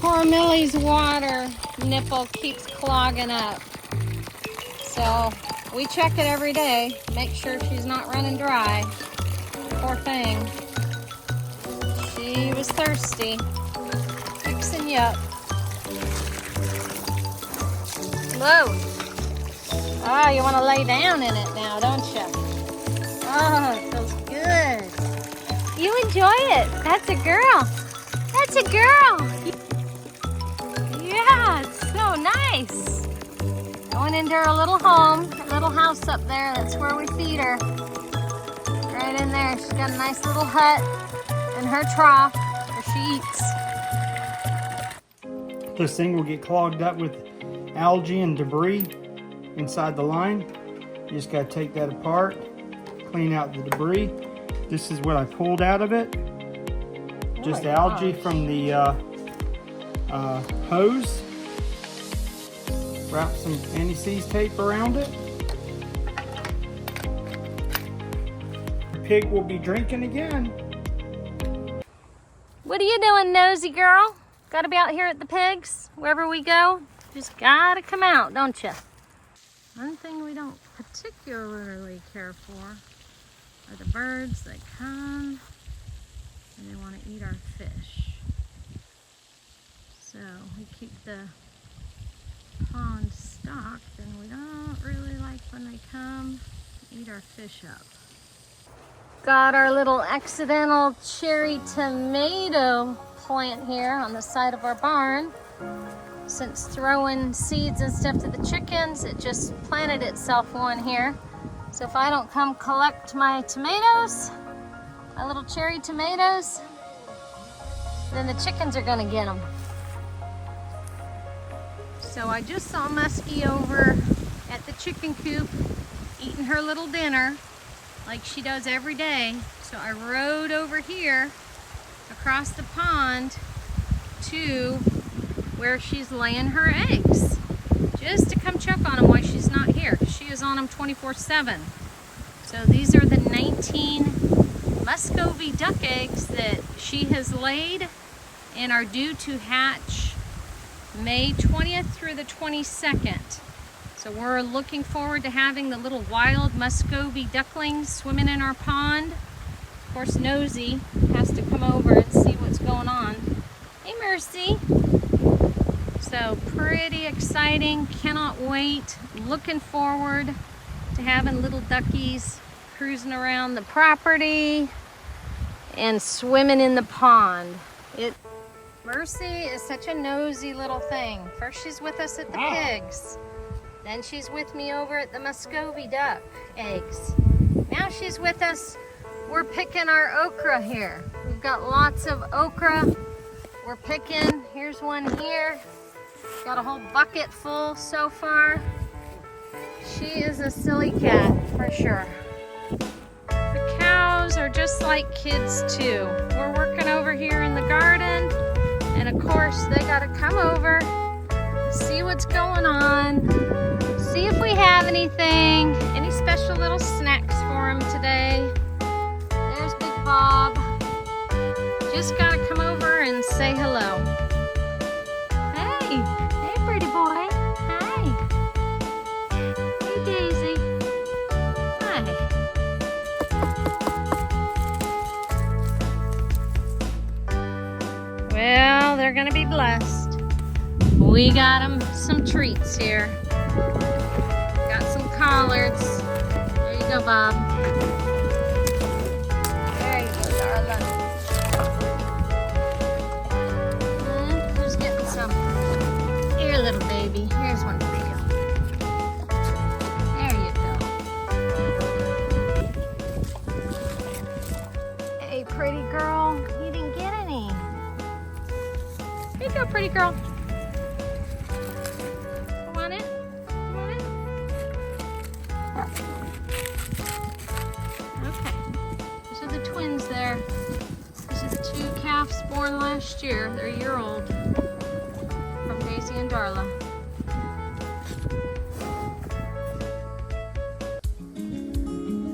Poor Millie's water nipple keeps clogging up. So we check it every day, make sure she's not running dry. Poor thing. She was thirsty. Fixing you up. Whoa. Oh, you want to lay down in it now, don't you? Oh, it feels good. You enjoy it. That's a girl. That's a girl. Yeah, it's so nice. Going into her little home, her little house up there. That's where we feed her. Right in there. She's got a nice little hut and her trough where she eats. This thing will get clogged up with algae and debris inside the line. You just got to take that apart, clean out the debris. This is what I pulled out of it. Just algae from the hose. Wrap some anti-seize tape around it. Pig will be drinking again. What are you doing, nosy girl? Gotta be out here at the pigs, wherever we go. Just gotta come out, don't you? One thing we don't particularly care for are the birds that come and they want to eat our fish. So we keep the pond stocked, and we don't really like when they come eat our fish up. Got our little accidental cherry tomato plant here on the side of our barn. Since throwing seeds and stuff to the chickens, it just planted itself one here. So if I don't come collect my tomatoes, my little cherry tomatoes, then the chickens are gonna get them. So I just saw Musky over at the chicken coop eating her little dinner like she does every day. So I rode over here across the pond to where she's laying her eggs, just to come check on them while she's not here. She is on them 24/7. So these are the 19 Muscovy duck eggs that she has laid and are due to hatch May 20th through the 22nd. So we're looking forward to having the little wild Muscovy ducklings swimming in our pond. Of course, Nosy has to come over and see what's going on. Hey, Mercy. So pretty exciting, cannot wait. Looking forward to having little duckies cruising around the property and swimming in the pond. Mercy is such a nosy little thing. First she's with us at the pigs. Then she's with me over at the Muscovy duck eggs. Now she's with us. We're picking our okra here. We've got lots of okra. We're picking. Here's one here. Got a whole bucket full so far. She is a silly cat for sure. The cows are just like kids too. We're working over here in the garden, and of course they gotta come over, see what's going on, see if we have anything, any special little snacks for them today. There's Big Bob. Just gotta come over and say hello. Hey, hey pretty boy. Hi. Hey Daisy. Hi. Well, they're gonna be blessed. We got them some treats here. Got some collards. There you go, Bob. There you go, darling. Who's getting some? Here, little baby. Here's one for you. There you go. Hey, pretty girl. You didn't get any. Here you go, pretty girl. Want it? Want it? Okay. These are the twins there. These are the two calves born last year. They're a year old. From Daisy and Darla.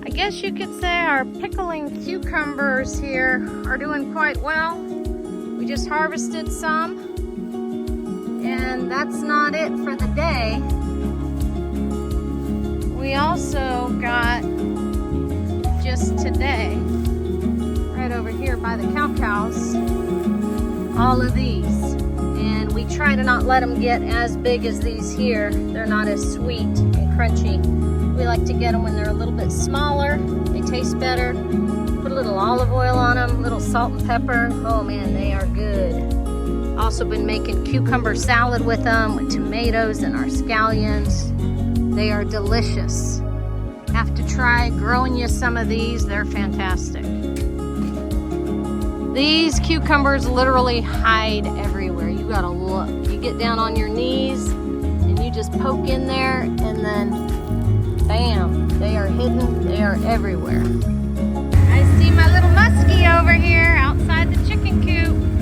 I guess you could say our pickling cucumbers here are doing quite well. We just harvested some And that's not it for the day. We also got, just today, right over here by the cows, all of these. And we try to not let them get as big as these here. They're not as sweet and crunchy. We like to get them when they're a little bit smaller. They taste better. Put a little olive oil on them, a little salt and pepper. Oh man, they are good. Also been making cucumber salad with them, with tomatoes and our scallions. They are delicious. Have to try growing you some of these. They're fantastic. These cucumbers literally hide everywhere. You gotta look. You get down on your knees and you just poke in there and then bam, they are hidden. They are everywhere. I see my little muskie over here outside the chicken coop.